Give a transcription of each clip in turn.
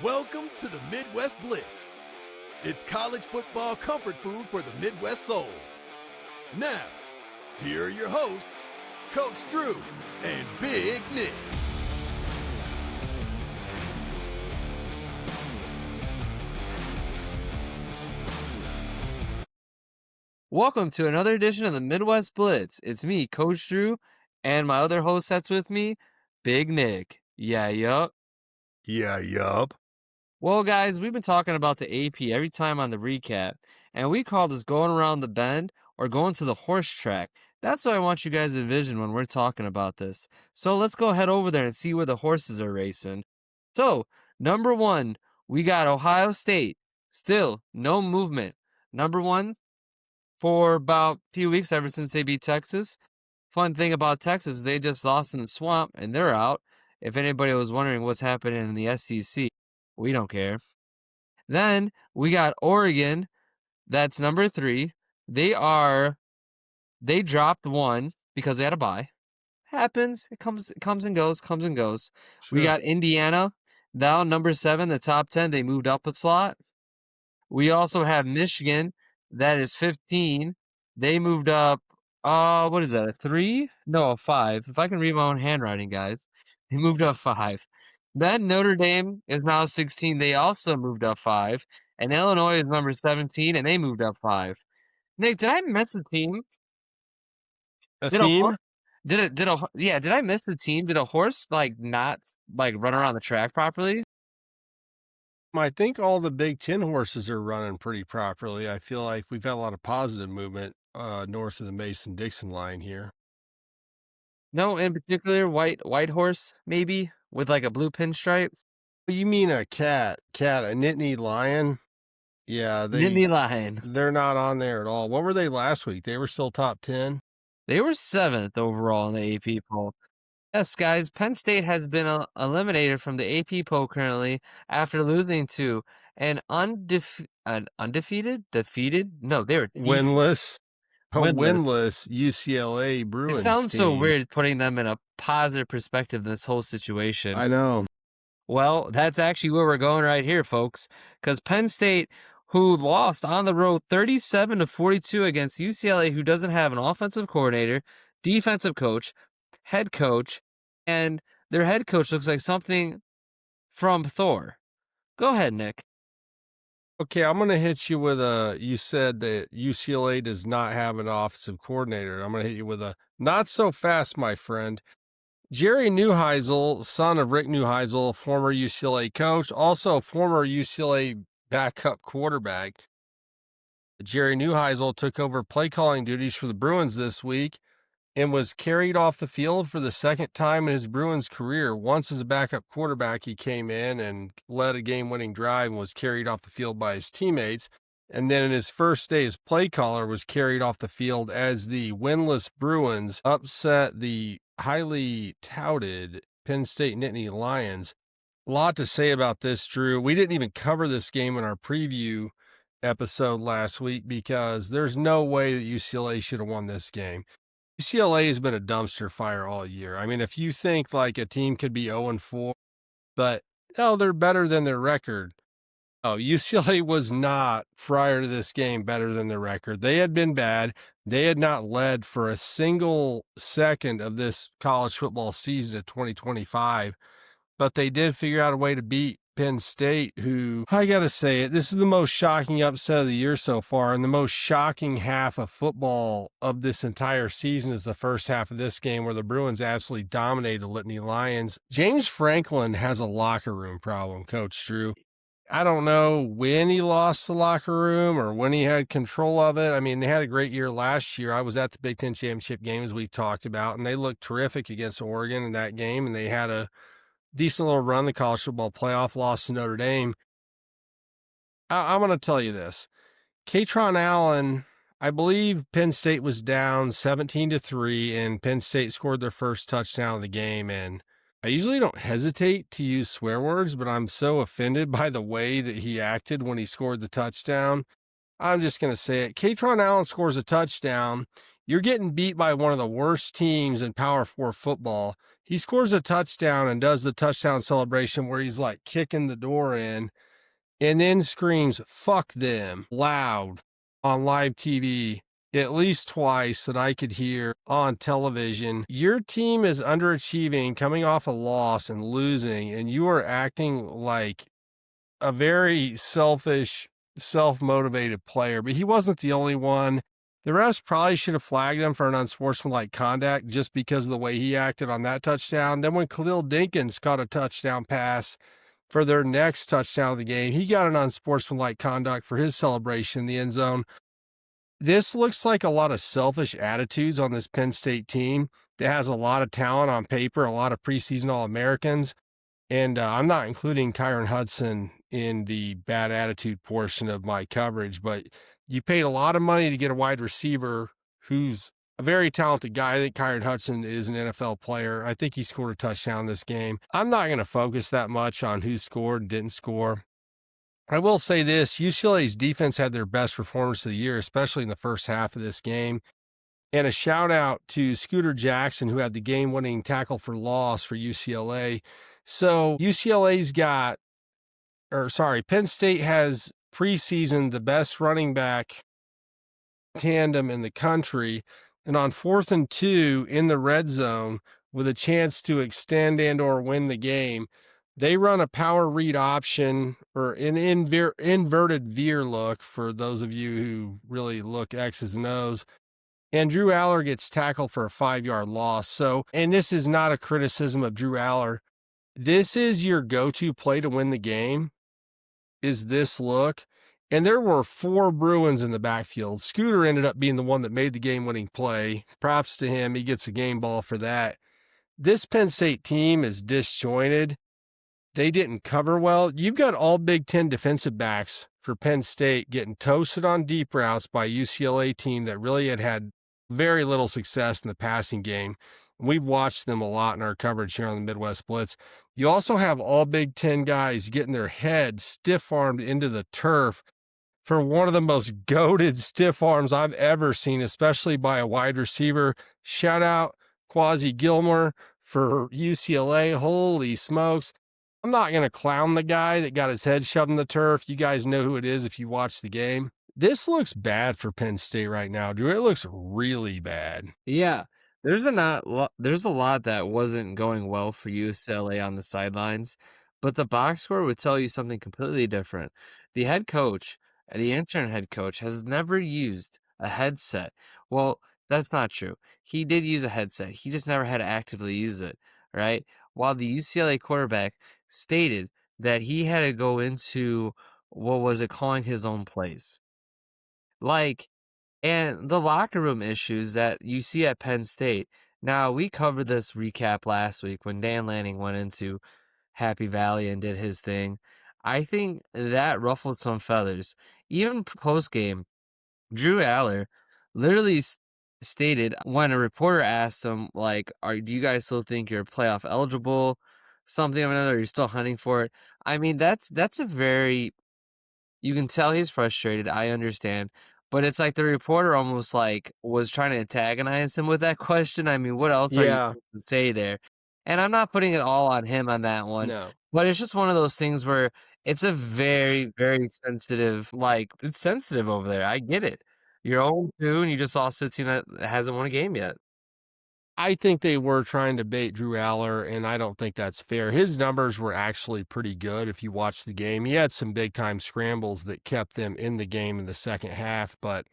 Welcome to the Midwest Blitz. It's college football comfort food for the Midwest soul. Now, here are your hosts, Coach Drew and Big Nick. Welcome to another edition of the Midwest Blitz. It's me, Coach Drew, and my other host that's with me, Big Nick. Yeah, yup. Yeah, yup. Well, guys, we've been talking about the AP every time on the recap, and we call this going around the bend or going to the horse track. That's what I want you guys to envision when we're talking about this. So let's go head over there and see where the horses are racing. So, number one, we got Ohio State. Still, no movement. Number one, for about a few weeks ever since they beat Texas. Fun thing about Texas, they just lost in the swamp and they're out. If anybody was wondering what's happening in the SEC, we don't care. Then we got Oregon. That's number 3. They dropped one because they had a bye. Happens. It comes and goes, Sure. We got Indiana down number 7, the top 10. They moved up a slot. We also have Michigan. That is 15. They moved up, what is that, a 3? No, a 5. If I can read my own handwriting, guys. They moved up 5. Then Notre Dame is now 16. They also moved up 5. And Illinois is number 17, and they moved up 5. Nick, did I miss a team? Did I miss the team? Did a horse, not, run around the track properly? I think all the Big Ten horses are running pretty properly. I feel like we've had a lot of positive movement north of the Mason-Dixon line here. No, in particular, white horse, maybe, with like a blue pinstripe? You mean a cat, a Nittany lion? Yeah, Nittany lion. They're not on there at all. What were they last week? They were still top 10? They were 7th overall in the AP poll. Yes, guys, Penn State has been eliminated from the AP poll currently after losing to an defeated? No, they were winless UCLA Bruins. It sounds team. so weird putting them in a positive perspective in this whole situation. I know. Well, that's actually where we're going right here, folks, because Penn State, who lost on the road 37-42 against UCLA, who doesn't have an offensive coordinator, defensive coach, head coach, and their head coach looks like something from Thor. Go ahead, Nick. Okay, I'm going to hit you with you said that UCLA does not have an offensive coordinator. I'm going to hit you with a not so fast, my friend. Jerry Neuheisel, son of Rick Neuheisel, former UCLA coach, also former UCLA backup quarterback. Jerry Neuheisel took over play calling duties for the Bruins this week and was carried off the field for the second time in his Bruins career. Once as a backup quarterback, he came in and led a game-winning drive and was carried off the field by his teammates. And then in his first day as play caller was carried off the field as the winless Bruins upset the highly touted Penn State Nittany Lions. A lot to say about this, Drew. We didn't even cover this game in our preview episode last week because there's no way that UCLA should have won this game. UCLA has been a dumpster fire all year. I mean, if you think like a team could be 0-4, but they're better than their record. Oh, UCLA was not, prior to this game, better than their record. They had been bad. They had not led for a single second of this college football season of 2025, but they did figure out a way to beat Penn State, who, I got to say it, this is the most shocking upset of the year so far, and the most shocking half of football of this entire season is the first half of this game where the Bruins absolutely dominated the Nittany Lions. James Franklin has a locker room problem, Coach Drew. I don't know when he lost the locker room or when he had control of it. I mean, they had a great year last year. I was at the Big Ten Championship game, as we talked about, and they looked terrific against Oregon in that game, and they had a decent little run the college football playoff, lost to Notre Dame. I'm going to tell you this. Katron Allen, I believe Penn State was down 17-3, and Penn State scored their first touchdown of the game. And I usually don't hesitate to use swear words, but I'm so offended by the way that he acted when he scored the touchdown. I'm just going to say it. Katron Allen scores a touchdown. You're getting beat by one of the worst teams in Power 4 football. He scores a touchdown and does the touchdown celebration where he's like kicking the door in and then screams, "Fuck them," loud on live TV at least twice that I could hear on television. Your team is underachieving, coming off a loss and losing, and you are acting like a very selfish, self-motivated player. But he wasn't the only one. The refs probably should have flagged him for an unsportsmanlike conduct just because of the way he acted on that touchdown. Then when Khalil Dinkins caught a touchdown pass for their next touchdown of the game, he got an unsportsmanlike conduct for his celebration in the end zone. This looks like a lot of selfish attitudes on this Penn State team that has a lot of talent on paper, a lot of preseason All-Americans. And I'm not including Kyron Hudson in the bad attitude portion of my coverage, but you paid a lot of money to get a wide receiver who's a very talented guy. I think Kyron Hudson is an NFL player. I think he scored a touchdown this game. I'm not going to focus that much on who scored and didn't score. I will say this, UCLA's defense had their best performance of the year, especially in the first half of this game. And a shout out to Scooter Jackson, who had the game-winning tackle for loss for UCLA. So Penn State has preseason the best running back tandem in the country. And on 4th and 2 in the red zone with a chance to extend and or win the game, they run a power read option or an inverted veer look for those of you who really look X's and O's. And Drew Aller gets tackled for a 5-yard loss. So, and this is not a criticism of Drew Aller. This is your go-to play to win the game, is this look. And there were 4 Bruins in the backfield. Scooter ended up being the one that made the game-winning play. Props to him. He gets a game ball for that. This Penn State team is disjointed. They didn't cover well. You've got all Big Ten defensive backs for Penn State getting toasted on deep routes by a UCLA team that really had very little success in the passing game. We've watched them a lot in our coverage here on the Midwest Blitz. You also have all Big Ten guys getting their head stiff-armed into the turf for one of the most goated stiff arms I've ever seen, especially by a wide receiver. Shout out Quasi Gilmore for UCLA. Holy smokes. I'm not going to clown the guy that got his head shoved in the turf. You guys know who it is if you watch the game. This looks bad for Penn State right now, Drew. It looks really bad. Yeah, there's a lot that wasn't going well for UCLA on the sidelines, but the box score would tell you something completely different. The head coach, the intern head coach, has never used a headset. Well, that's not true. He did use a headset. He just never had to actively use it, right? While the UCLA quarterback stated that he had to go into, calling his own plays. And the locker room issues that you see at Penn State. Now, we covered this recap last week when Dan Lanning went into Happy Valley and did his thing. I think that ruffled some feathers. Even post-game, Drew Aller literally stated when a reporter asked him, do you guys still think you're playoff eligible? Something of another, you're still hunting for it. I mean, that's a very, you can tell he's frustrated. I understand. But it's like the reporter almost was trying to antagonize him with that question. I mean, what else are you supposed to say there? And I'm not putting it all on him on that one. No. But it's just one of those things where it's a very, very sensitive, it's sensitive over there. I get it. You're 0-2 and you just lost to a team that hasn't won a game yet. I think they were trying to bait Drew Aller, and I don't think that's fair. His numbers were actually pretty good if you watch the game. He had some big-time scrambles that kept them in the game in the second half, but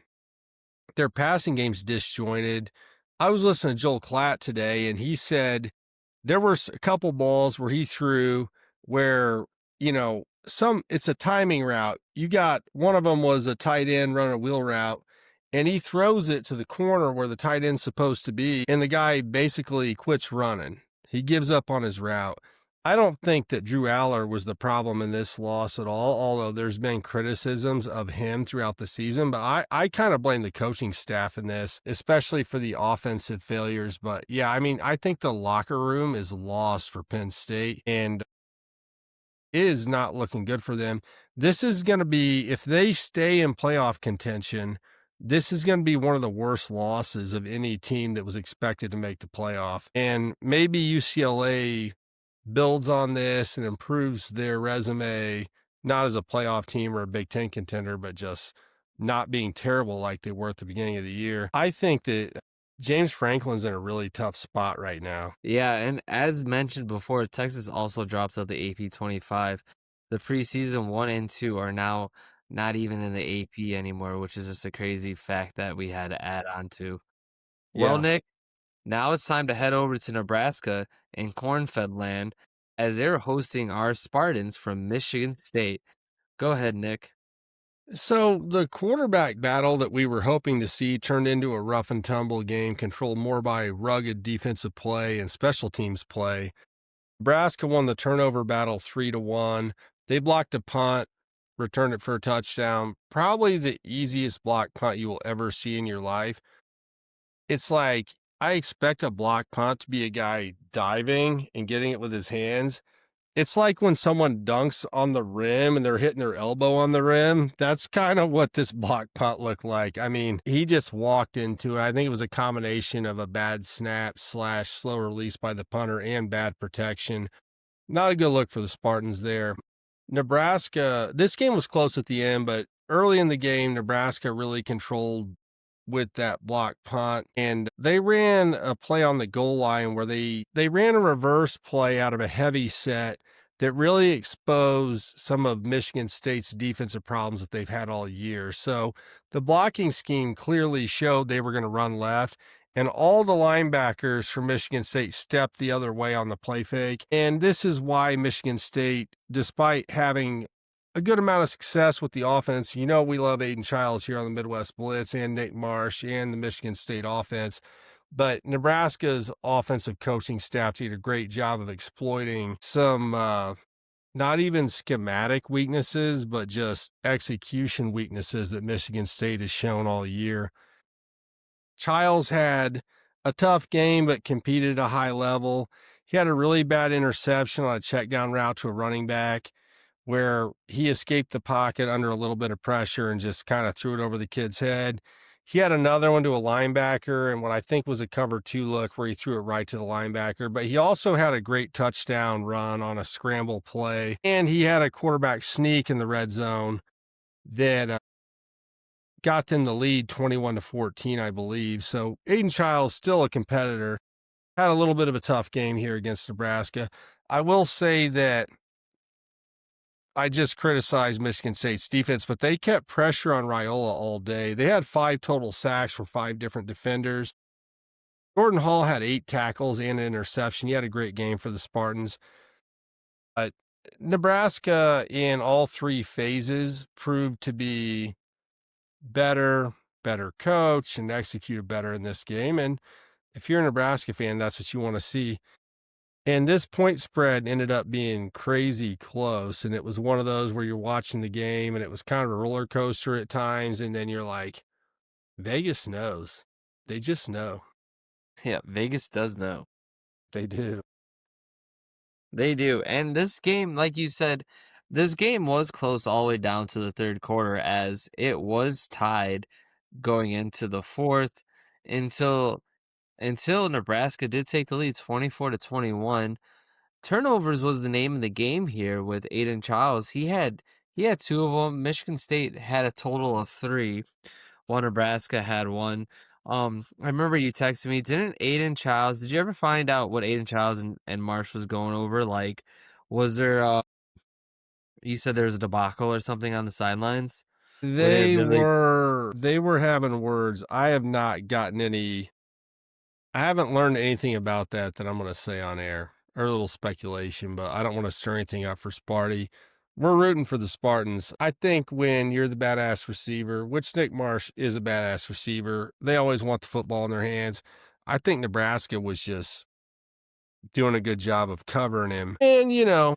their passing game's disjointed. I was listening to Joel Klatt today, and he said there were a couple balls where he threw where, it's a timing route. You got, one of them was a tight end running a wheel route, and he throws it to the corner where the tight end's supposed to be, and the guy basically quits running. He gives up on his route. I don't think that Drew Aller was the problem in this loss at all, although there's been criticisms of him throughout the season. But I kind of blame the coaching staff in this, especially for the offensive failures. But yeah, I mean, I think the locker room is lost for Penn State, and it is not looking good for them. This is going to be, if they stay in playoff contention, this is going to be one of the worst losses of any team that was expected to make the playoff. And maybe UCLA builds on this and improves their resume, not as a playoff team or a Big Ten contender, but just not being terrible like they were at the beginning of the year. I think that James Franklin's in a really tough spot right now. Yeah, and as mentioned before, Texas also drops out the AP 25. The preseason 1 and 2 are now not even in the AP anymore, which is just a crazy fact that we had to add on to. Well, Yeah. Nick, now it's time to head over to Nebraska and Corn-Fed land as they're hosting our Spartans from Michigan State. Go ahead, Nick. So the quarterback battle that we were hoping to see turned into a rough and tumble game controlled more by rugged defensive play and special teams play. Nebraska won the turnover battle 3-1. They blocked a punt, returned it for a touchdown. Probably the easiest block punt you will ever see in your life. It's like, I expect a block punt to be a guy diving and getting it with his hands. It's like when someone dunks on the rim and they're hitting their elbow on the rim. That's kind of what this block punt looked like. I mean, he just walked into it. I think it was a combination of a bad snap / slow release by the punter and bad protection. Not a good look for the Spartans there. Nebraska, this game was close at the end, but early in the game, Nebraska really controlled with that block punt, and they ran a play on the goal line where they ran a reverse play out of a heavy set that really exposed some of Michigan State's defensive problems that they've had all year. So the blocking scheme clearly showed they were going to run left, and all the linebackers from Michigan State stepped the other way on the play fake. And this is why Michigan State, despite having a good amount of success with the offense. You know, we love Aiden Childs here on the Midwest Blitz and Nick Marsh and the Michigan State offense. But Nebraska's offensive coaching staff did a great job of exploiting some not even schematic weaknesses, but just execution weaknesses that Michigan State has shown all year. Childs had a tough game, but competed at a high level. He had a really bad interception on a check down route to a running back, where he escaped the pocket under a little bit of pressure and just kind of threw it over the kid's head. He had another one to a linebacker and what I think was a cover 2 look where he threw it right to the linebacker. But he also had a great touchdown run on a scramble play. And he had a quarterback sneak in the red zone that got them the lead 21-14, I believe. So Aiden Childs, still a competitor, had a little bit of a tough game here against Nebraska. I will say that I just criticized Michigan State's defense, but they kept pressure on Raiola all day. They had 5 total sacks from 5 different defenders. Jordan Hall had 8 tackles and an interception. He had a great game for the Spartans. But Nebraska in all 3 phases proved to be better coach and executed better in this game. And if you're a Nebraska fan, that's what you want to see. And this point spread ended up being crazy close. And it was one of those where you're watching the game and it was kind of a roller coaster at times. And then you're like, Vegas knows. They just know. Yeah, Vegas does know. They do. They do. And this game, like you said, this game was close all the way down to the third quarter as it was tied going into the fourth until Nebraska did take the lead 24-21. Turnovers was the name of the game here with Aiden Childs. He had 2 of them. Michigan State had a total of 3, while Nebraska had 1. I remember you texted me, did you ever find out what Aiden Childs and Marsh was going over? Like, was there, you said there was a debacle or something on the sidelines? They were having words. I have not gotten any. I haven't learned anything about that I'm going to say on air, or a little speculation, but I don't want to stir anything up for Sparty. We're rooting for the Spartans. I think when you're the badass receiver, which Nick Marsh is a badass receiver, they always want the football in their hands. I think Nebraska was just doing a good job of covering him. And, you know,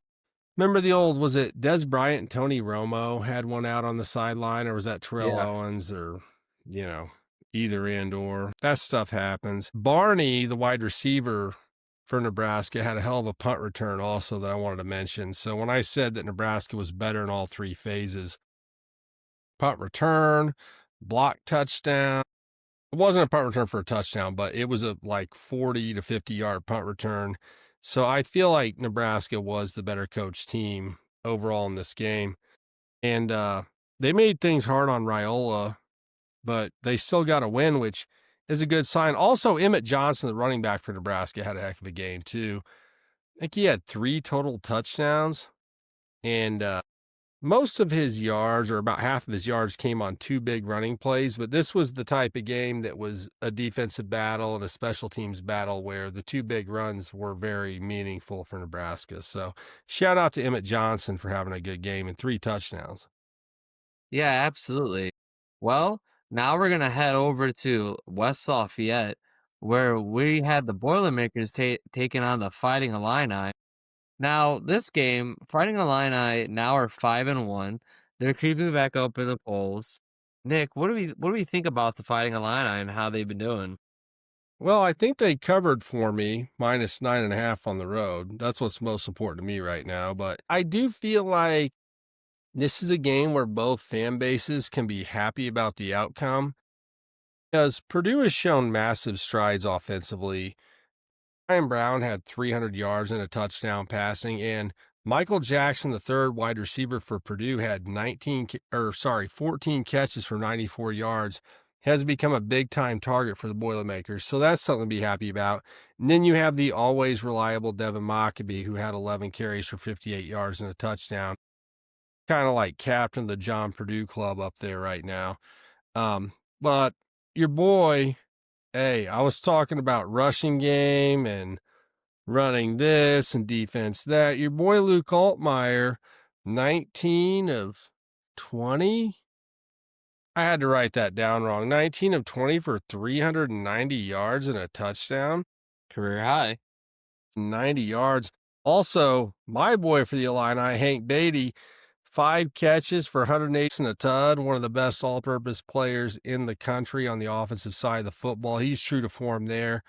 remember the old, was it Des Bryant and Tony Romo had one out on the sideline, or was that Terrell Owens, or, you know, either end, or that stuff happens. Barney, the wide receiver for Nebraska, had a hell of a punt return also that I wanted to mention. So when I said that Nebraska was better in all 3 phases, punt return, block touchdown. It wasn't a punt return for a touchdown, but it was a like 40 to 50-yard punt return. So I feel like Nebraska was the better coached team overall in this game. And they made things hard on Raiola, but they still got a win, which is a good sign. Also, Emmett Johnson, the running back for Nebraska, had a heck of a game too. I think he had 3 total touchdowns, and most of his yards, or about half of his yards, came on 2 big running plays. But this was the type of game that was a defensive battle and a special teams battle where the 2 big runs were very meaningful for Nebraska. So shout out to Emmett Johnson for having a good game and 3 touchdowns. Yeah, absolutely. Well, now we're gonna head over to West Lafayette, where we had the Boilermakers taking on the Fighting Illini. Now, this game, Fighting Illini now are 5-1. They're creeping back up in the polls. Nick, what do we think about the Fighting Illini and how they've been doing? Well, I think they covered for me minus 9.5 on the road. That's what's most important to me right now. But I do feel like this is a game where both fan bases can be happy about the outcome because Purdue has shown massive strides offensively. Ryan Brown had 300 yards and a touchdown passing, and Michael Jackson, the third wide receiver for Purdue, had 14 catches for 94 yards, has become a big-time target for the Boilermakers. So that's something to be happy about. And then you have the always reliable Devin Mockabee, who had 11 carries for 58 yards and a touchdown. Kind of like captain of the John Purdue club up there right now. But your boy, hey, I was talking about rushing game and running this and defense that. Your boy Luke Altmaier, 19 of 20. I had to write that down wrong. 19 of 20 for 390 yards and a touchdown. Career high. 90 yards. Also, my boy for the Illini, Hank Beatty, 5 catches for 108 and a tud, one of the best all-purpose players in the country on the offensive side of the football. He's true to form there.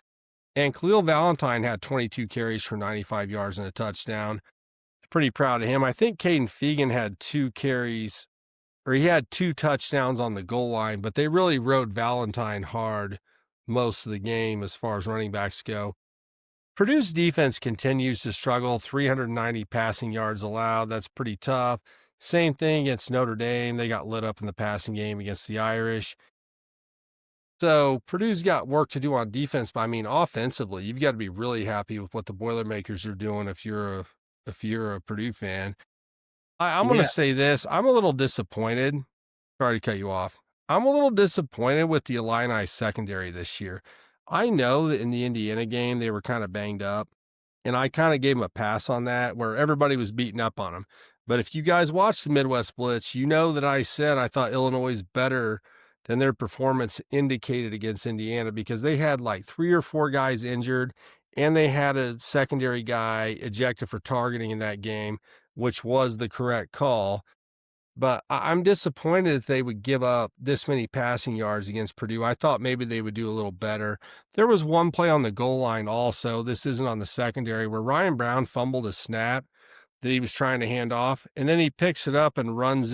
And Khalil Valentine had 22 carries for 95 yards and a touchdown. Pretty proud of him. I think Caden Fegan had 2 carries, or he had 2 touchdowns on the goal line, but they really rode Valentine hard most of the game as far as running backs go. Purdue's defense continues to struggle, 390 passing yards allowed. That's pretty tough. Same thing against Notre Dame. They got lit up in the passing game against the Irish. So Purdue's got work to do on defense, but I mean, offensively, you've got to be really happy with what the Boilermakers are doing if you're a Purdue fan. I'm going to say this. I'm a little disappointed. Sorry to cut you off. I'm a little disappointed with the Illini secondary this year. I know that in the Indiana game, they were kind of banged up, and I kind of gave them a pass on that where everybody was beating up on them. But if you guys watch the Midwest Blitz, you know that I said I thought Illinois is better than their performance indicated against Indiana because they had like 3 or 4 guys injured, and they had a secondary guy ejected for targeting in that game, which was the correct call. But I'm disappointed that they would give up this many passing yards against Purdue. I thought maybe they would do a little better. There was one play on the goal line also, this isn't on the secondary, where Ryan Brown fumbled a snap that he was trying to hand off, and then he picks it up and runs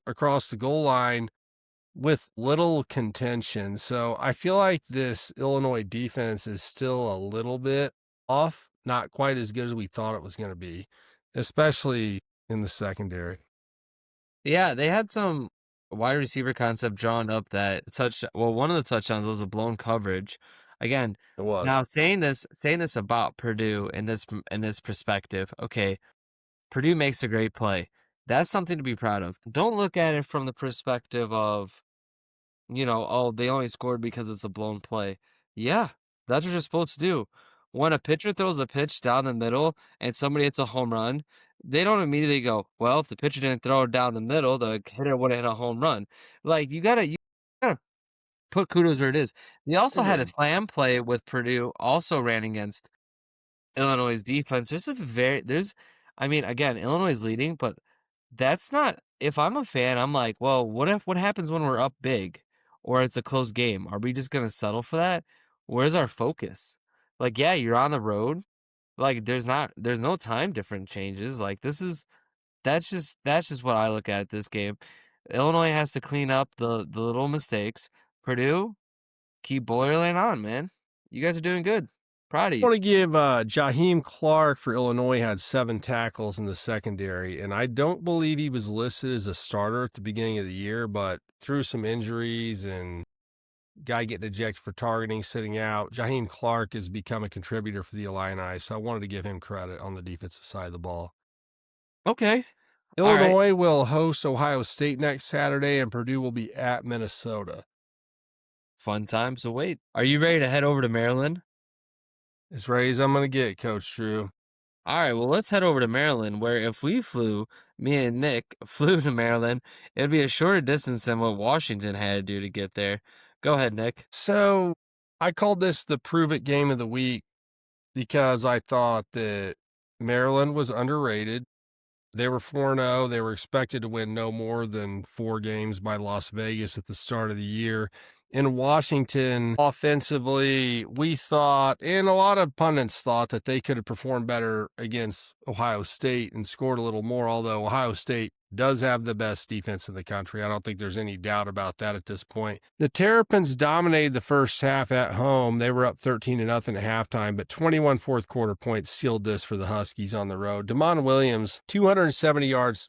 across the goal line with little contention. So I feel like this Illinois defense is still a little bit off, not quite as good as we thought it was going to be, especially in the secondary. Yeah, they had some wide receiver concept drawn up that one of the touchdowns was a blown coverage. Again, It was. now saying this about Purdue in this perspective, okay, Purdue makes a great play. That's something to be proud of. Don't look at it from the perspective of, oh, they only scored because it's a blown play. Yeah, that's what you're supposed to do. When a pitcher throws a pitch down the middle and somebody hits a home run, they don't immediately go, well, if the pitcher didn't throw it down the middle, the hitter would have hit a home run. Like, you gotta put kudos where it is. They also had a slam play with Purdue, also ran against Illinois' defense. Again, Illinois is leading, but that's not, if I'm a fan, I'm like, well, what happens when we're up big or it's a close game? Are we just going to settle for that? Where's our focus? Like, yeah, you're on the road. Like, there's no time difference changes. Like, that's just what I look at this game. Illinois has to clean up the little mistakes. Purdue, keep boiling on, man. You guys are doing good. Proud of I you. want to give Jaheim Clark for Illinois had 7 tackles in the secondary, and I don't believe he was listed as a starter at the beginning of the year, but through some injuries and guy getting ejected for targeting, sitting out, Jaheim Clark has become a contributor for the Illini, so I wanted to give him credit on the defensive side of the ball. Okay. All right. Illinois will host Ohio State next Saturday, and Purdue will be at Minnesota. Fun times await. Are you ready to head over to Maryland? As ready as I'm going to get, Coach Drew. All right, well, let's head over to Maryland, where if me and Nick flew to Maryland, it'd be a shorter distance than what Washington had to do to get there. Go ahead, Nick. So I called this the prove it game of the week because I thought that Maryland was underrated. They were 4-0. They were expected to win no more than 4 games by Las Vegas at the start of the year. In Washington, offensively, we thought, and a lot of pundits thought, that they could have performed better against Ohio State and scored a little more, although Ohio State does have the best defense in the country. I don't think there's any doubt about that at this point. The Terrapins dominated the first half at home. They were up 13-0 at halftime, but 21 fourth quarter points sealed this for the Huskies on the road. Damon Williams, 270 yards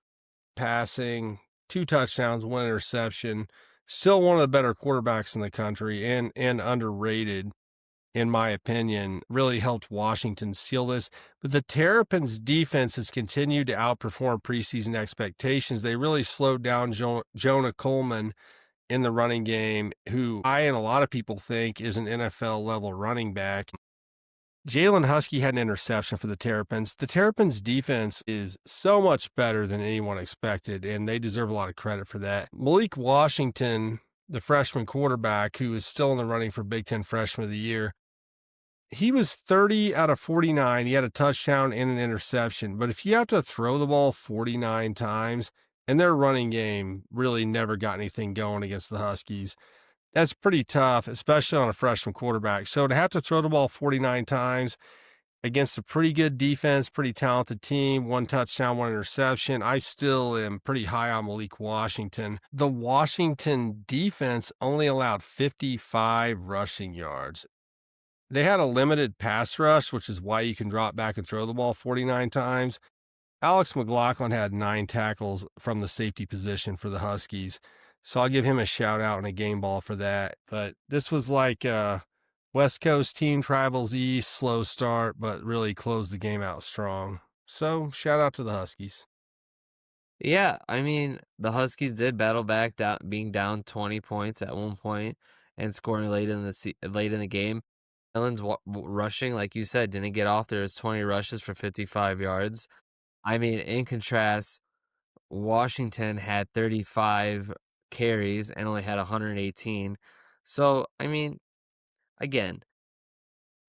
passing, 2 touchdowns, 1 interception. Still one of the better quarterbacks in the country and underrated, in my opinion. Really helped Washington seal this. But the Terrapins' defense has continued to outperform preseason expectations. They really slowed down Jonah Coleman in the running game, who I and a lot of people think is an NFL-level running back. Jalen Husky had an interception for the Terrapins. The Terrapins' defense is so much better than anyone expected, and they deserve a lot of credit for that. Malik Washington, the freshman quarterback, who is still in the running for Big Ten Freshman of the Year, he was 30 out of 49. He had a touchdown and an interception. But if you have to throw the ball 49 times, and their running game really never got anything going against the Huskies, that's pretty tough, especially on a freshman quarterback. So to have to throw the ball 49 times against a pretty good defense, pretty talented team, 1 touchdown, 1 interception, I still am pretty high on Malik Washington. The Washington defense only allowed 55 rushing yards. They had a limited pass rush, which is why you can drop back and throw the ball 49 times. Alex McLaughlin had 9 tackles from the safety position for the Huskies. So I'll give him a shout out and a game ball for that. But this was like West Coast team travels east, slow start, but really closed the game out strong. So shout out to the Huskies. Yeah, I mean, the Huskies did battle back, being down 20 points at one point and scoring late in the game. Maryland's rushing, like you said, didn't get off there. It's 20 rushes for 55 yards. I mean, in contrast, Washington had 35 carries and only had 118. So, I mean, again,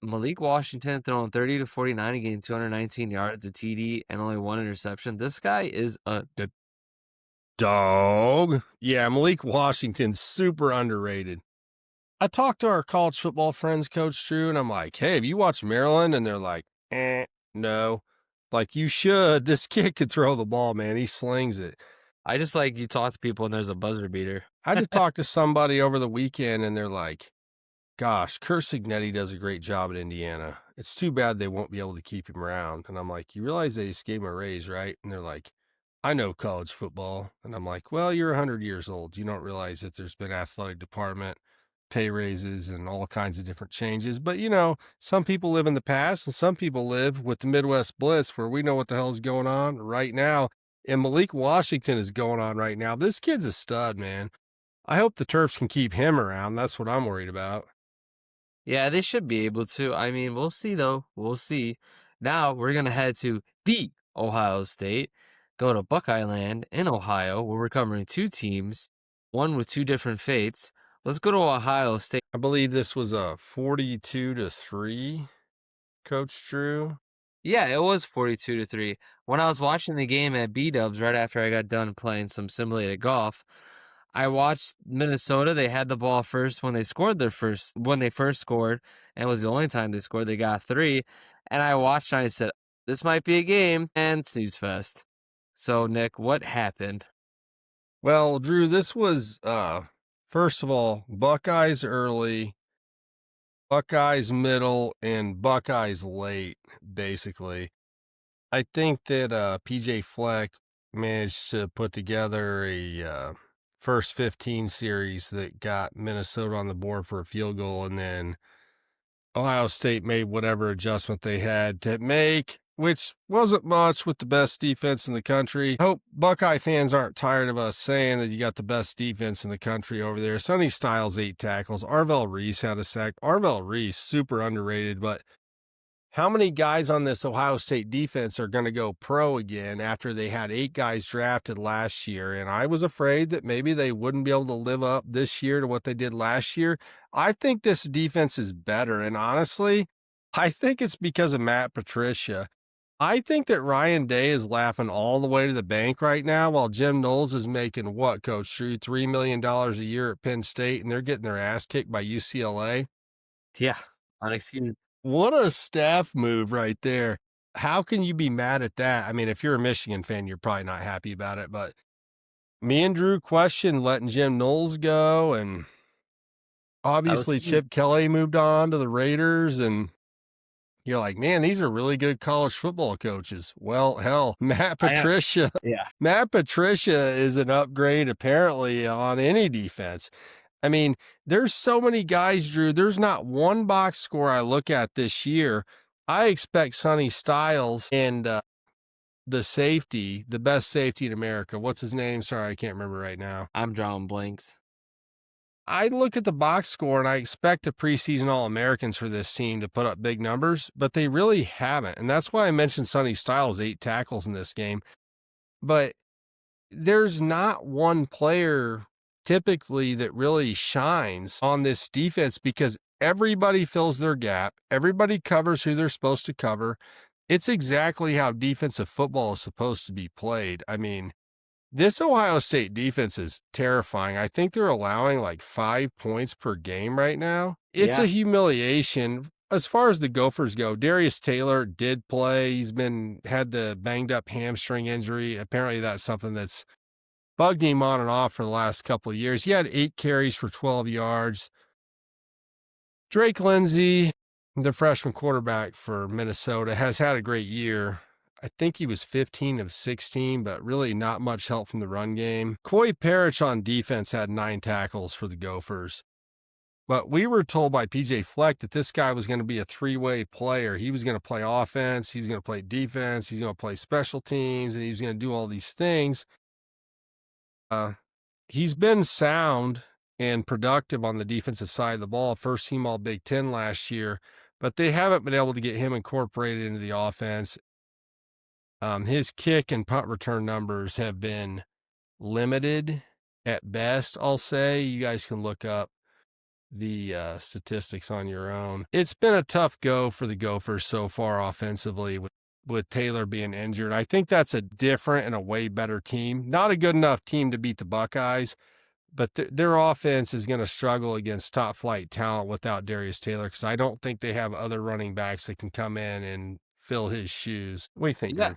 Malik Washington throwing 30 to 49 and getting 219 yards, a TD, and only 1 interception. This guy is a dog. Yeah, Malik Washington's super underrated. I talked to our college football friends, Coach Drew, and I'm like, hey, have you watched Maryland? And they're like, no. Like, you should. This kid could throw the ball, man. He slings it. I just like you talk to people and there's a buzzer beater. I just talked to somebody over the weekend and they're like, gosh, Kurt Signetti does a great job at Indiana. It's too bad they won't be able to keep him around. And I'm like, you realize they just gave him a raise, right? And they're like, I know college football. And I'm like, well, you're 100 years old. You don't realize that there's been athletic department pay raises and all kinds of different changes. But, you know, some people live in the past and some people live with the Midwest Blitz where we know what the hell is going on right now. And Malik Washington is going on right now. This kid's a stud, man. I hope the Terps can keep him around. That's what I'm worried about. Yeah, they should be able to. I mean, we'll see, though. We'll see. Now, we're going to head to the Ohio State, go to Buckeye Land in Ohio, where we're covering 2 teams, one with 2 different fates. Let's go to Ohio State. I believe this was a 42-3, Coach Drew. Yeah, it was 42-3. When I was watching the game at B-Dubs right after I got done playing some simulated golf, I watched Minnesota. They had the ball first when they first scored, and it was the only time they scored. They got 3, and I watched and I said, this might be a game, and snooze fest. So, Nick, what happened? Well, Drew, this was first of all, Buckeyes early, Buckeyes middle, and Buckeyes late, basically. I think that PJ Fleck managed to put together a first 15 series that got Minnesota on the board for a field goal, and then Ohio State made whatever adjustment they had to make, which wasn't much with the best defense in the country. Hope Buckeye fans aren't tired of us saying that you got the best defense in the country over there. Sonny Styles, 8 tackles. Arvell Reese had a sack. Arvell Reese, super underrated, but how many guys on this Ohio State defense are going to go pro again after they had 8 guys drafted last year? And I was afraid that maybe they wouldn't be able to live up this year to what they did last year. I think this defense is better. And honestly, I think it's because of Matt Patricia. I think that Ryan Day is laughing all the way to the bank right now while Jim Knowles is making what, Coach Drew, $3 million a year at Penn State, and they're getting their ass kicked by UCLA. Yeah, unexcused. What a staff move right there. How can you be mad at that? I mean, if you're a Michigan fan, you're probably not happy about it, but me and Drew questioned letting Jim Knowles go, and obviously Chip Kelly moved on to the Raiders, and you're like, man, these are really good college football coaches. Well, hell, Matt Patricia. Matt Patricia is an upgrade apparently on any defense. I mean, there's so many guys, Drew. There's not one box score I look at this year. I expect Sonny Styles and the safety, the best safety in America. What's his name? Sorry, I can't remember right now. I'm drawing blanks. I look at the box score and I expect the preseason All-Americans for this team to put up big numbers, but they really haven't. And that's why I mentioned Sonny Styles, 8 tackles in this game. But there's not one player typically that really shines on this defense because everybody fills their gap. Everybody covers who they're supposed to cover. It's exactly how defensive football is supposed to be played. I mean, this Ohio State defense is terrifying. I think they're allowing like 5 points per game right now. It's a humiliation. As far as the Gophers go, Darius Taylor did play. He's had the banged up hamstring injury. Apparently that's something that's bugged him on and off for the last couple of years. He had 8 carries for 12 yards. Drake Lindsey, the freshman quarterback for Minnesota, has had a great year. I think he was 15 of 16, but really not much help from the run game. Coy Parrish on defense had 9 tackles for the Gophers. But we were told by PJ Fleck that this guy was going to be a 3-way player. He was going to play offense, he was going to play defense, he's going to play special teams, and he was going to do all these things. He's been sound and productive on the defensive side of the ball. First team All Big Ten last year, but they haven't been able to get him incorporated into the offense. His kick and punt return numbers have been limited at best, I'll say. You guys can look up the statistics on your own. It's been a tough go for the Gophers so far offensively with Taylor being injured. I think that's a different and a way better team. Not a good enough team to beat the Buckeyes, but their offense is going to struggle against top flight talent without Darius Taylor because I don't think they have other running backs that can come in and fill his shoes. What do you think, Drew?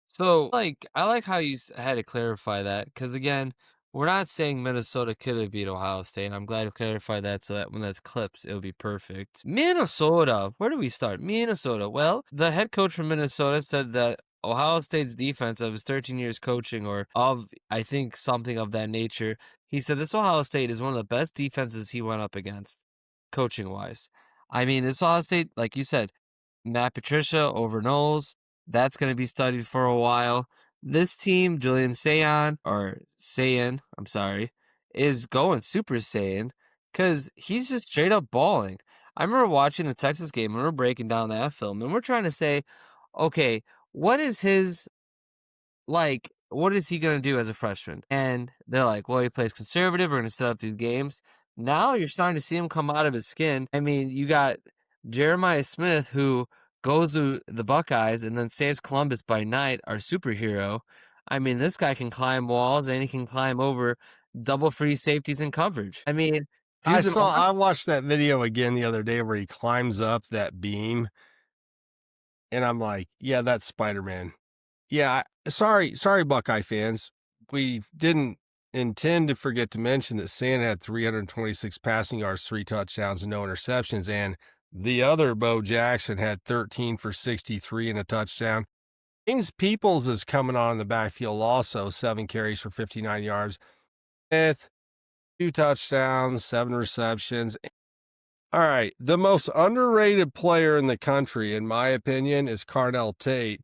So, I like how you had to clarify that because, again, we're not saying Minnesota could have beat Ohio State. I'm glad to clarify that so that when that clips, it'll be perfect. Minnesota, where do we start? Minnesota. Well, the head coach from Minnesota said that Ohio State's defense of his 13 years coaching, or of, I think, something of that nature, he said this Ohio State is one of the best defenses he went up against, coaching-wise. I mean, this Ohio State, like you said, Matt Patricia over Knowles, that's going to be studied for a while. This team, Julian Saiyan, is going Super Saiyan because he's just straight up balling. I remember watching the Texas game and we're breaking down that film and we're trying to say, okay, what is he going to do as a freshman? And they're like, well, he plays conservative. We're going to set up these games. Now you're starting to see him come out of his skin. I mean, you got Jeremiah Smith, who goes to the Buckeyes and then saves Columbus by night, our superhero. I mean, this guy can climb walls and he can climb over double free safeties and coverage. I mean, I watched that video again the other day where he climbs up that beam and I'm like, yeah, that's Spider-Man. Yeah, sorry, Buckeye fans. we didn't intend to forget to mention that Sand had 326 passing yards, 3 touchdowns, and no interceptions. And the other Bo Jackson had 13 for 63 and a touchdown. James Peoples is coming on in the backfield also, 7 carries for 59 yards. Smith, 2 touchdowns, 7 receptions. All right, the most underrated player in the country, in my opinion, is Carnell Tate,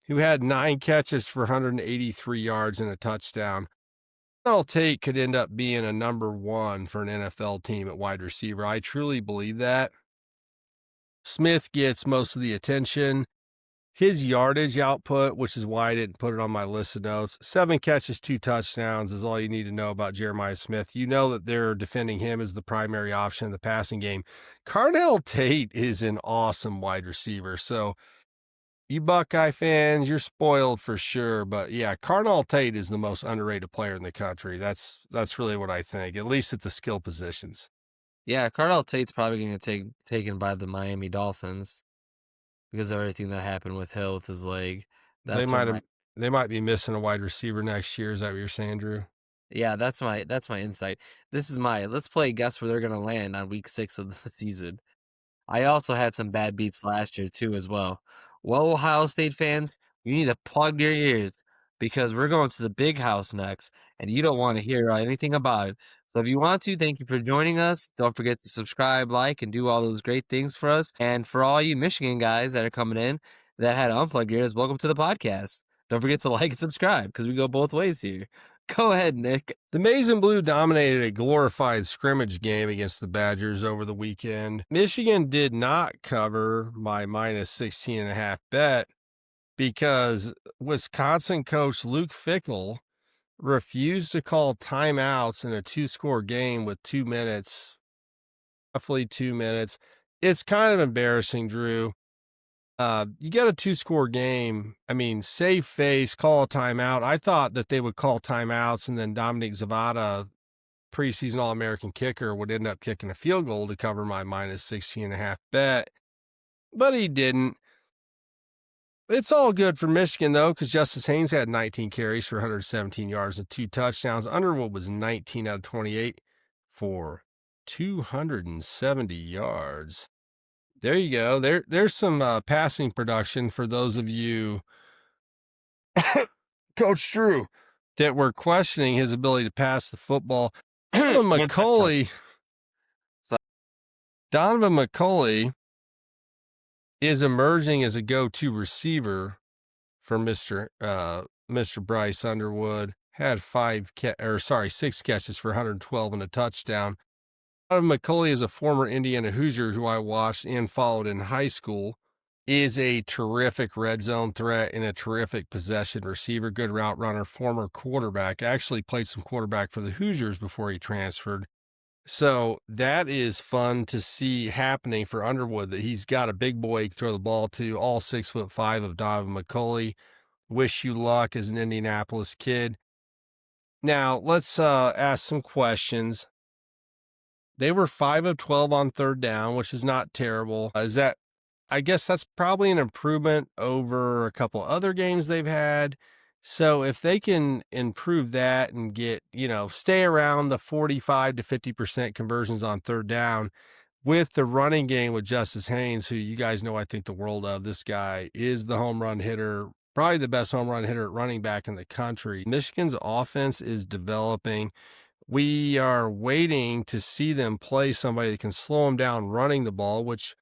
who had 9 catches for 183 yards and a touchdown. Carnell Tate could end up being a number 1 for an NFL team at wide receiver. I truly believe that. Smith gets most of the attention. His yardage output, which is why I didn't put it on my list of notes, 7 catches, 2 touchdowns is all you need to know about Jeremiah Smith. You know that they're defending him as the primary option in the passing game. Carnell Tate is an awesome wide receiver. So you Buckeye fans, you're spoiled for sure. But yeah, Carnell Tate is the most underrated player in the country. That's really what I think, at least at the skill positions. Yeah, Cardell Tate's probably going to get taken by the Miami Dolphins because of everything that happened with Hill with his leg. They might be missing a wide receiver next year. Is that what you're saying, Drew? Yeah, that's my insight. Let's play guess where they're going to land on week 6 of the season. I also had some bad beats last year too as well. Well, Ohio State fans, you need to plug your ears because we're going to the big house next and you don't want to hear anything about it. So if you want to, thank you for joining us. Don't forget to subscribe, like, and do all those great things for us. And for all you Michigan guys that are coming in that had to unplug your ears, welcome to the podcast. Don't forget to like and subscribe because we go both ways here. Go ahead, Nick. The Maize and Blue dominated a glorified scrimmage game against the Badgers over the weekend. Michigan did not cover my minus 16.5 bet because Wisconsin coach Luke Fickell refused to call timeouts in a 2-score game with 2 minutes, roughly 2 minutes. It's kind of embarrassing, Drew. You get a 2-score game. I mean, save face, call a timeout. I thought that they would call timeouts and then Dominic Zavada, preseason All-American kicker, would end up kicking a field goal to cover my minus 16.5 bet, but he didn't. It's all good for Michigan, though, because Justice Haynes had 19 carries for 117 yards and 2 touchdowns. Underwood was 19 out of 28 for 270 yards. There you go. There's some passing production for those of you, Coach Drew, that were questioning his ability to pass the football. Donovan McCulley is emerging as a go-to receiver for Mr. Bryce Underwood. Had 6 catches for 112 and a touchdown. Donovan McCulley is a former Indiana Hoosier who I watched and followed in high school. Is a terrific red zone threat and a terrific possession receiver, good route runner, former quarterback. Actually played some quarterback for the Hoosiers before he transferred. So that is fun to see happening for Underwood, that he's got a big boy he can throw the ball to, all 6'5" of Donovan McCulley. Wish you luck as an Indianapolis kid. Now, let's ask some questions. They were 5 of 12 on third down, which is not terrible. I guess that's probably an improvement over a couple other games they've had. So if they can improve that and get, stay around the 45 to 50% conversions on third down with the running game with Justice Haynes, who you guys know I think the world of. This guy is the home run hitter, probably the best home run hitter at running back in the country. Michigan's offense is developing. We are waiting to see them play somebody that can slow them down running the ball, which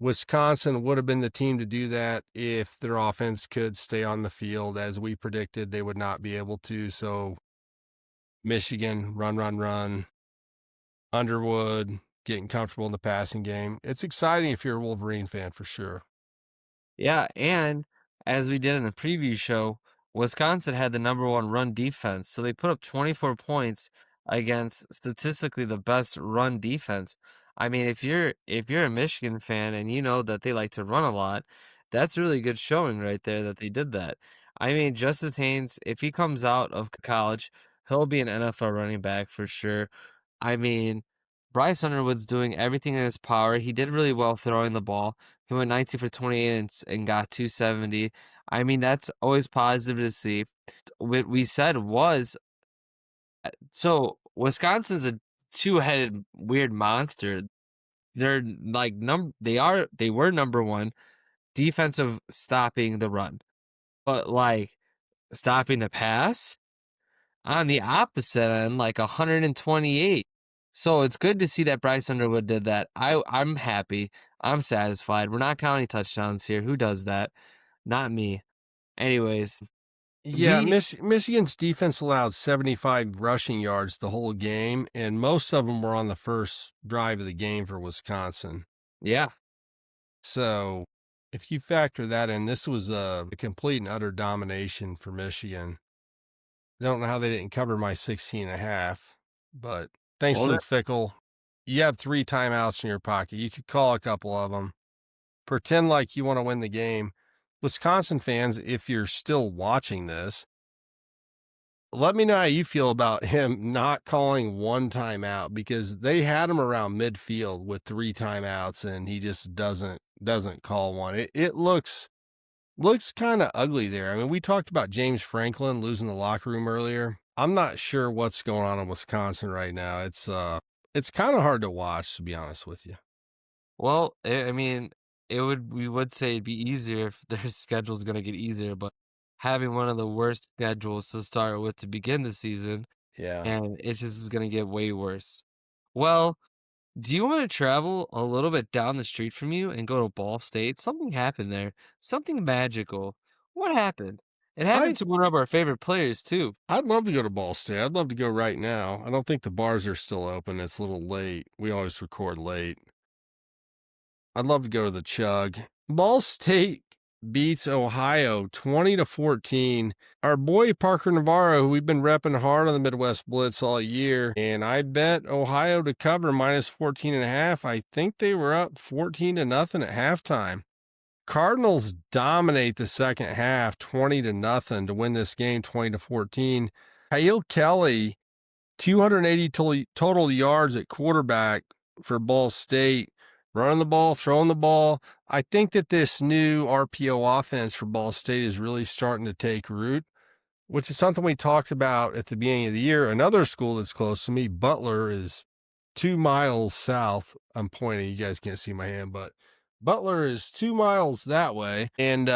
Wisconsin would have been the team to do that if their offense could stay on the field. As we predicted, they would not be able to. So Michigan, run. Underwood, getting comfortable in the passing game. It's exciting if you're a Wolverine fan for sure. Yeah, and as we did in the preview show, Wisconsin had the #1 run defense, so they put up 24 points against statistically the best run defense. I mean, if you're a Michigan fan and you know that they like to run a lot, that's really good showing right there that they did that. I mean, Justice Haynes, if he comes out of college, he'll be an NFL running back for sure. I mean, Bryce Underwood's doing everything in his power. He did really well throwing the ball. He went 19 for 28 and got 270. I mean, that's always positive to see. What we said was, so Wisconsin's a two-headed weird monster. They're like they were number one defensive stopping the run, but like stopping the pass on the opposite end, like 128. So it's good to see that Bryce Underwood did that. I'm happy. I'm satisfied. We're not counting touchdowns here. Who does that? Not me. Anyways, Yeah, Michigan's defense allowed 75 rushing yards the whole game, and most of them were on the first drive of the game for Wisconsin. Yeah. So if you factor that in, this was a complete and utter domination for Michigan. I don't know how they didn't cover my 16.5, but thanks to Luke Fickell, you have 3 timeouts in your pocket. You could call a couple of them. Pretend like you want to win the game. Wisconsin fans, if you're still watching this, let me know how you feel about him not calling 1 timeout, because they had him around midfield with 3 timeouts and he just doesn't call one. It looks kind of ugly there. I mean, we talked about James Franklin losing the locker room earlier. I'm not sure what's going on in Wisconsin right now. It's kind of hard to watch, to be honest with you. Well, I mean, we would say it'd be easier if their schedule's going to get easier, but having one of the worst schedules to start with to begin the season, Yeah. and it just is going to get way worse. Well, do you want to travel a little bit down the street from you and go to Ball State? Something happened there. Something magical. What happened? It happened to one of our favorite players, too. I'd love to go to Ball State. I'd love to go right now. I don't think the bars are still open. It's a little late. We always record late. I'd love to go to the Chug. Ball State beats Ohio 20-14. Our boy Parker Navarro, who we've been repping hard on the Midwest Blitz all year, and I bet Ohio to cover -14.5. I think they were up 14-0 at halftime. Cardinals dominate the second half 20-0 to win this game 20-14. Kyle Kelly, 280 total yards at quarterback for Ball State. Running the ball, throwing the ball. I think that this new RPO offense for Ball State is really starting to take root, which is something we talked about at the beginning of the year. Another school that's close to me, Butler, is 2 miles south. I'm pointing. You guys can't see my hand, but Butler is 2 miles that way. And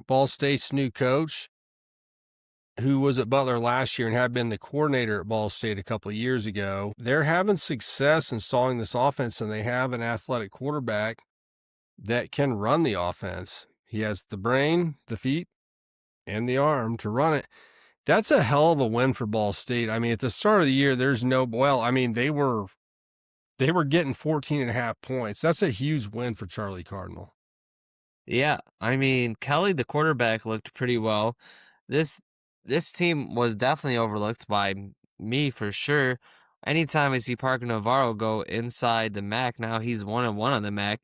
Ball State's new coach, who was at Butler last year and had been the coordinator at Ball State a couple of years ago, they're having success installing this offense, and they have an athletic quarterback that can run the offense. He has the brain, the feet, and the arm to run it. That's a hell of a win for Ball State. I mean, at the start of the year, they were getting 14.5 points. That's a huge win for Charlie Cardinal. Yeah, I mean, Kelly, the quarterback, looked pretty well. This team was definitely overlooked by me for sure. Anytime I see Parker Navarro go inside the MAC, now he's 1-1 on the MAC.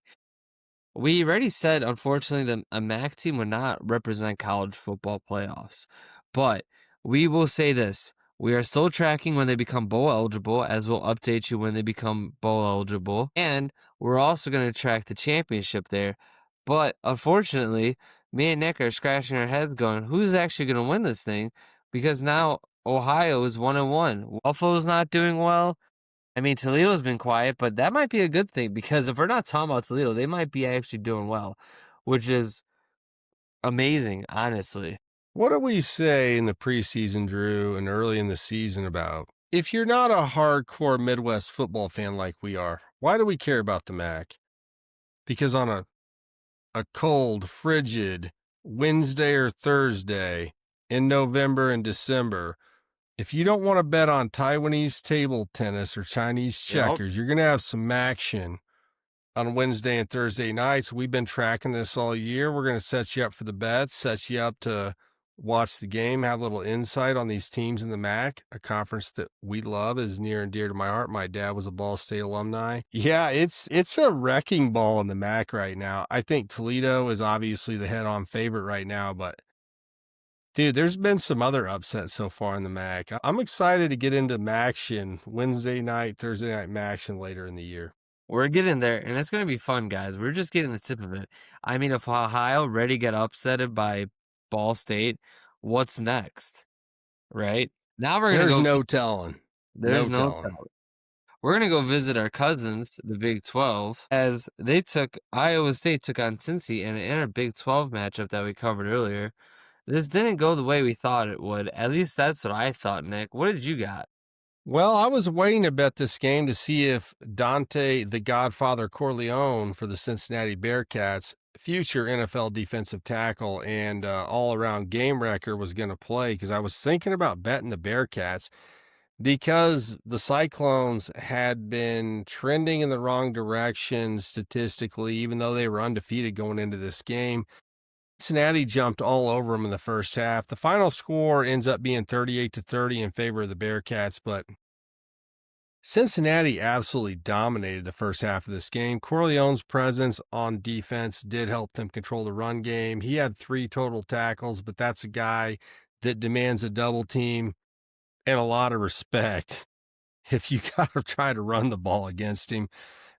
We already said, unfortunately, that a MAC team would not represent college football playoffs. But we will say this. We are still tracking when they become bowl eligible, as we'll update you when they become bowl eligible. And we're also going to track the championship there. But unfortunately, me and Nick are scratching our heads going, who's actually going to win this thing? Because now Ohio is 1-1. Buffalo's not doing well. I mean, Toledo's been quiet, but that might be a good thing, because if we're not talking about Toledo, they might be actually doing well, which is amazing, honestly. What do we say in the preseason, Drew, and early in the season about, if you're not a hardcore Midwest football fan like we are, why do we care about the MAC? Because on a cold, frigid Wednesday or Thursday in November and December, if you don't want to bet on Taiwanese table tennis or Chinese checkers, you're going to have some action on Wednesday and Thursday nights. We've been tracking this all year. We're going to set you up for the bets, set you up to watch the game, have a little insight on these teams in the MAC, a conference that we love, is near and dear to my heart. My dad was a Ball State alumni. Yeah, it's a wrecking ball in the MAC right now. I think Toledo is obviously the head-on favorite right now, but Dude, there's been some other upsets so far in the MAC. I'm excited to get into MACtion Wednesday night, Thursday night MACtion later in the year. We're getting there, and it's going to be fun, guys. We're just getting the tip of it. I mean, if Ohio already got upsetted by Ball State, what's next? Right? Now we're going to There's go. no telling. There's no telling. telling. We're going to go visit our cousins, the Big 12, as Iowa State took on Cincy in our Big 12 matchup that we covered earlier. This didn't go the way we thought it would. At least that's what I thought, Nick. What did you got? Well, I was waiting to bet this game to see if Dante, the Godfather Corleone for the Cincinnati Bearcats, future NFL defensive tackle and all-around game wrecker, was going to play, because I was thinking about betting the Bearcats because the Cyclones had been trending in the wrong direction statistically, even though they were undefeated going into this game. Cincinnati jumped all over them in the first half. The final score ends up being 38-30 in favor of the Bearcats, but Cincinnati absolutely dominated the first half of this game. Corleone's presence on defense did help them control the run game. He had 3 total tackles, but that's a guy that demands a double team and a lot of respect if you got to try to run the ball against him.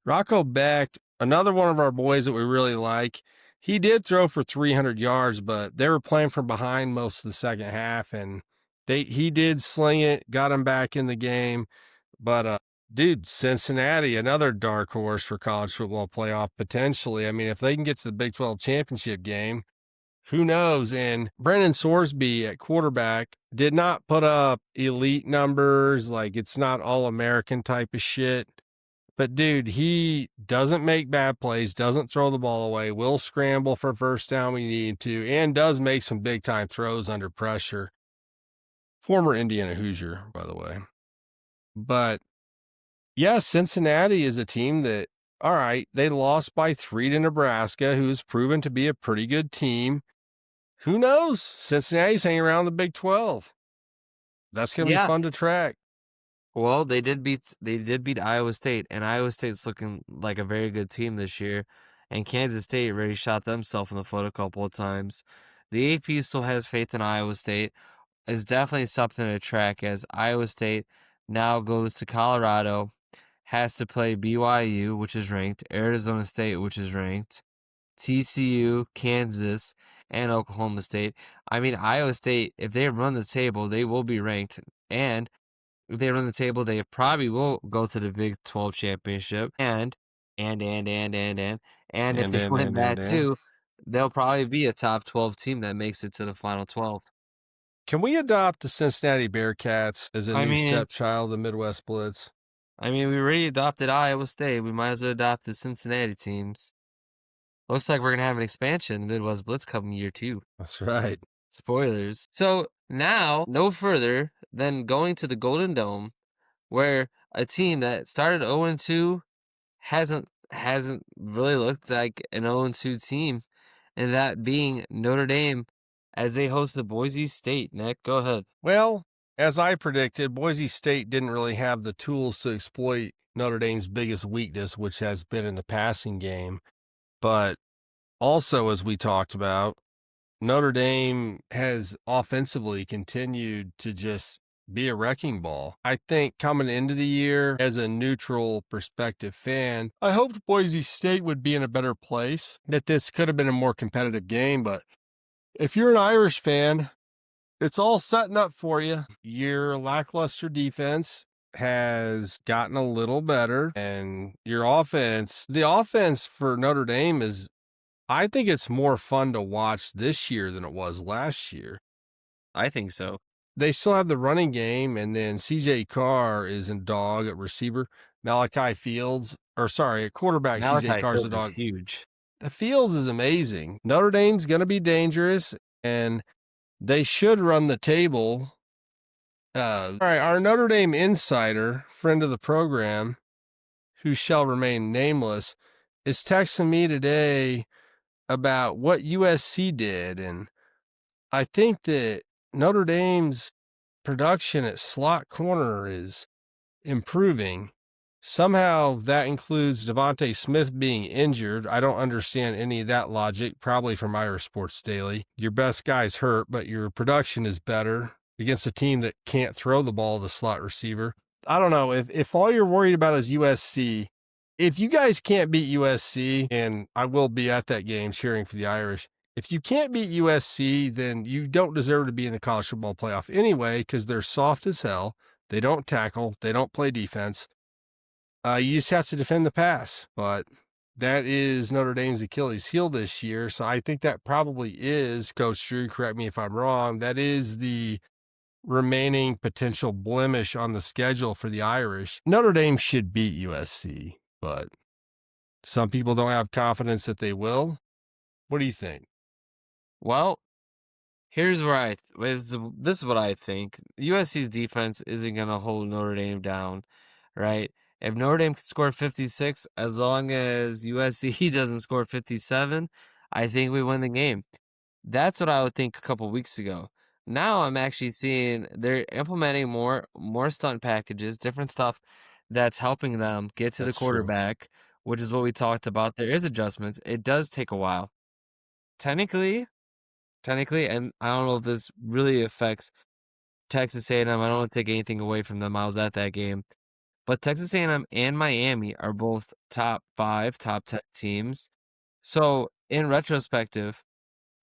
Rocco Becht, another one of our boys that we really like, he did throw for 300 yards, but they were playing from behind most of the second half, and he did sling it, got him back in the game. But, dude, Cincinnati, another dark horse for college football playoff potentially. I mean, if they can get to the Big 12 championship game, who knows? And Brennan Sorsby at quarterback did not put up elite numbers. Like, it's not all-American type of shit. But, dude, he doesn't make bad plays, doesn't throw the ball away, will scramble for first down when you need to, and does make some big-time throws under pressure. Former Indiana Hoosier, by the way. But, yeah, Cincinnati is a team that, all right, they lost by 3 to Nebraska, who's proven to be a pretty good team. Who knows? Cincinnati's hanging around the Big 12. That's going to be fun to track. Well, they did beat Iowa State, and Iowa State's looking like a very good team this year. And Kansas State already shot themselves in the foot a couple of times. The AP still has faith in Iowa State. It's definitely something to track, as Iowa State now goes to Colorado, has to play BYU, which is ranked, Arizona State, which is ranked, TCU, Kansas, and Oklahoma State. I mean, Iowa State, if they run the table, they will be ranked. And if they run the table, they probably will go to the Big 12 championship. And if they win that too, they'll probably be a top 12 team that makes it to the final 12. Can we adopt the Cincinnati Bearcats as a new stepchild of the Midwest Blitz? I mean, we already adopted Iowa State. We might as well adopt the Cincinnati teams. Looks like we're going to have an expansion in the Midwest Blitz coming year 2. That's right. Spoilers. So now, no further than going to the Golden Dome, where a team that started 0-2 hasn't really looked like an 0-2 team, and that being Notre Dame, as they host the Boise State. Nick, go ahead. Well, as I predicted, Boise State didn't really have the tools to exploit Notre Dame's biggest weakness, which has been in the passing game. But also, as we talked about, Notre Dame has offensively continued to just be a wrecking ball. I think coming into the year as a neutral perspective fan, I hoped Boise State would be in a better place, that this could have been a more competitive game. But if you're an Irish fan, it's all setting up for you. Your lackluster defense has gotten a little better, and your offense, the offense for Notre Dame is, I think it's more fun to watch this year than it was last year. I think so. They still have the running game, and then CJ Carr is a dog at receiver. At quarterback, CJ Carr's a dog. Huge. The Fields is amazing. Notre Dame's going to be dangerous, and they should run the table. All right, our Notre Dame insider, friend of the program, who shall remain nameless, is texting me today about what USC did, and I think that Notre Dame's production at slot corner is improving. Somehow that includes Devontae Smith being injured. I don't understand any of that logic, probably from Irish Sports Daily. Your best guy's hurt, but your production is better against a team that can't throw the ball to slot receiver. I don't know. If all you're worried about is USC, if you guys can't beat USC, and I will be at that game cheering for the Irish, if you can't beat USC, then you don't deserve to be in the college football playoff anyway, because they're soft as hell. They don't tackle. They don't play defense. You just have to defend the pass, but that is Notre Dame's Achilles heel this year. So I think that probably is, Coach Drew, correct me if I'm wrong, that is the remaining potential blemish on the schedule for the Irish. Notre Dame should beat USC, but some people don't have confidence that they will. What do you think? Well, here's where this is what I think. USC's defense isn't going to hold Notre Dame down, right? If Notre Dame can score 56, as long as USC doesn't score 57, I think we win the game. That's what I would think a couple weeks ago. Now I'm actually seeing they're implementing more stunt packages, different stuff that's helping them get to the That's true. quarterback, which is what we talked about. There is adjustments. It does take a while. Technically, and I don't know if this really affects Texas A&M. I don't want to take anything away from them. I was at that game. But Texas A&M and Miami are both top 5, top 10 teams. So, in retrospective,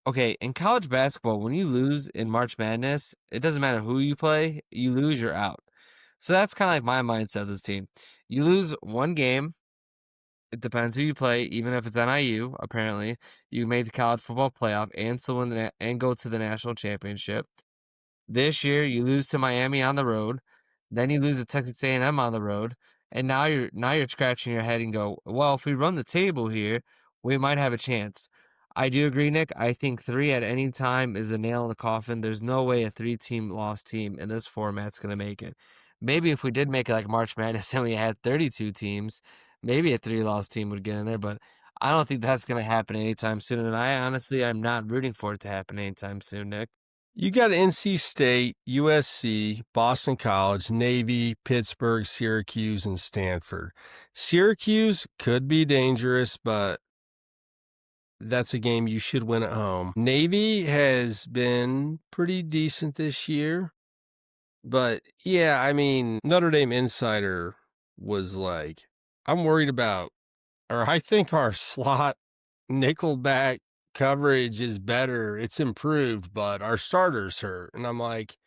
okay, in college basketball, when you lose in March Madness, it doesn't matter who you play, you lose, you're out. So that's kind of like my mindset of this team. You lose one game, it depends who you play, even if it's NIU, apparently. You made the college football playoff and still win and go to the national championship. This year, you lose to Miami on the road, then you lose to Texas A&M on the road, and now you're scratching your head and go, well, if we run the table here, we might have a chance. I do agree, Nick. I think 3 at any time is a nail in the coffin. There's no way a 3-team loss team in this format's going to make it. Maybe if we did make it like March Madness and we had 32 teams, maybe a 3-loss team would get in there, but I don't think that's going to happen anytime soon, and I'm not rooting for it to happen anytime soon, Nick. You got NC State, USC, Boston College, Navy, Pittsburgh, Syracuse, and Stanford. Syracuse could be dangerous, but that's a game you should win at home. Navy has been pretty decent this year, but yeah, I mean, Notre Dame Insider was like, I'm worried about, or I think our slot nickelback coverage is better. It's improved, but our starters hurt. And I'm like,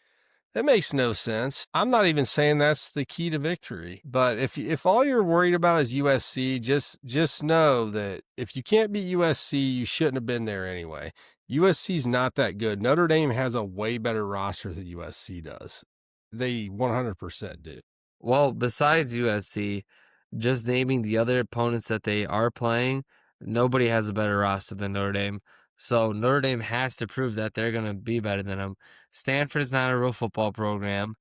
that makes no sense. I'm not even saying that's the key to victory. But if all you're worried about is USC, just know that if you can't beat USC, you shouldn't have been there anyway. USC's not that good. Notre Dame has a way better roster than USC does. They 100% do. Well, besides USC, just naming the other opponents that they are playing, nobody has a better roster than Notre Dame. So Notre Dame has to prove that they're going to be better than them. Stanford is not a real football program.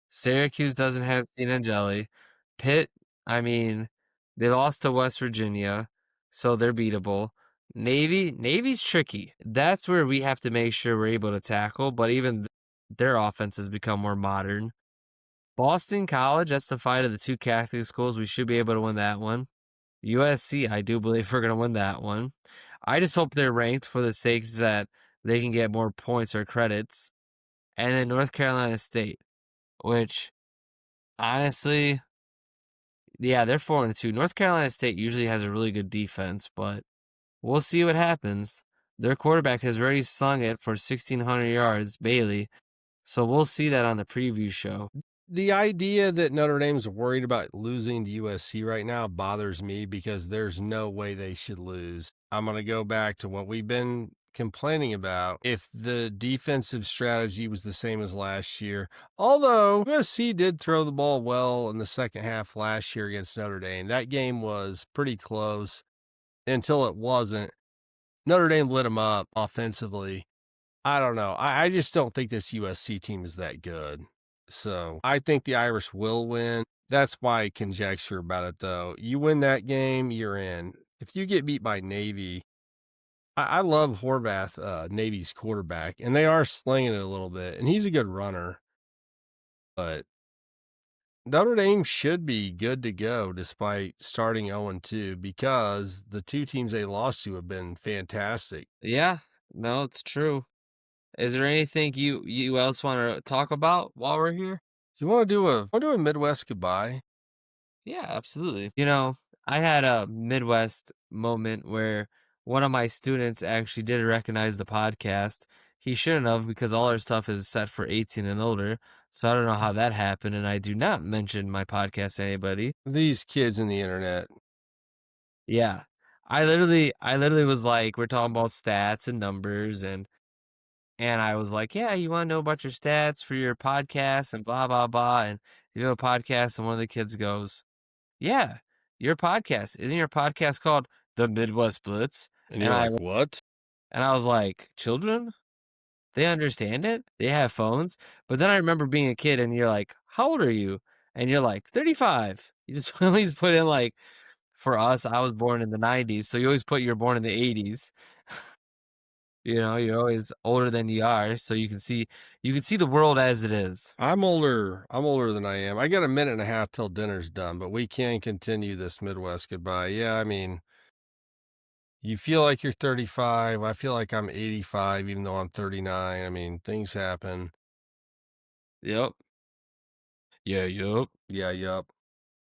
Syracuse doesn't have peanut and jelly. Pitt, I mean, they lost to West Virginia, so they're beatable. Navy's tricky. That's where we have to make sure we're able to tackle, but even their offense has become more modern. Boston College, that's the fight of the 2 Catholic schools. We should be able to win that one. USC, I do believe we're going to win that one. I just hope they're ranked for the sake that they can get more points or credits. And then North Carolina State, which, honestly, yeah, they're 4-2. North Carolina State usually has a really good defense, but we'll see what happens. Their quarterback has already slung it for 1,600 yards, Bailey. So we'll see that on the preview show. The idea that Notre Dame's worried about losing to USC right now bothers me because there's no way they should lose. I'm going to go back to what we've been complaining about. If the defensive strategy was the same as last year, although USC did throw the ball well in the second half last year against Notre Dame, that game was pretty close until it wasn't. Notre Dame lit them up offensively. I don't know. I just don't think this USC team is that good. So I think the Irish will win. That's my conjecture about it, though. You win that game, you're in. If you get beat by Navy, I love Horvath, Navy's quarterback, and they are slinging it a little bit, and he's a good runner. But Notre Dame should be good to go despite starting 0-2 because the two teams they lost to have been fantastic. Yeah, no, it's true. Is there anything you else want to talk about while we're here? You want to do a Midwest goodbye? Yeah, absolutely. I had a Midwest moment where one of my students actually did recognize the podcast. He shouldn't have because all our stuff is set for 18 and older. So I don't know how that happened, and I do not mention my podcast to anybody. These kids in the internet. Yeah. I literally was like, we're talking about stats and numbers and I was like, yeah, you want to know about your stats for your podcast and blah blah blah. And you have a podcast, and one of the kids goes, yeah, your podcast. Isn't your podcast called the Midwest Blitz? And you're like, what? And I was like, children? They understand it? They have phones? But then I remember being a kid and you're like, how old are you? And you're like, 35. You just always put in like, for us, I was born in the 90s. So you always put you're born in the 80s. You're always older than you are. So you can see the world as it is. I'm older than I am. I got a minute and a half till dinner's done, but we can continue this Midwest goodbye. Yeah, I mean, you feel like you're 35. I feel like I'm 85, even though I'm 39. I mean, things happen. Yep. Yeah, yep. Yeah, yup.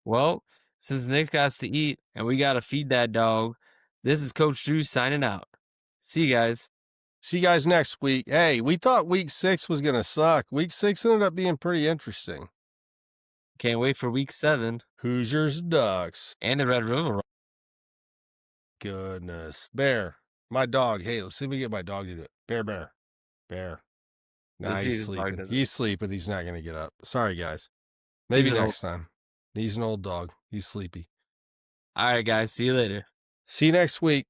Well, since Nick got to eat and we got to feed that dog, this is Coach Drew signing out. See you guys. See you guys next week. Hey, we thought week 6 was going to suck. Week 6 ended up being pretty interesting. Can't wait for week 7. Hoosiers, Ducks. And the Red River. Goodness. Bear. My dog. Hey, let's see if we get my dog to do it. Bear. Nah, he's sleeping. He's sleeping. He's not going to get up. Sorry, guys. Maybe next time. He's an old dog. He's sleepy. All right, guys. See you later. See you next week.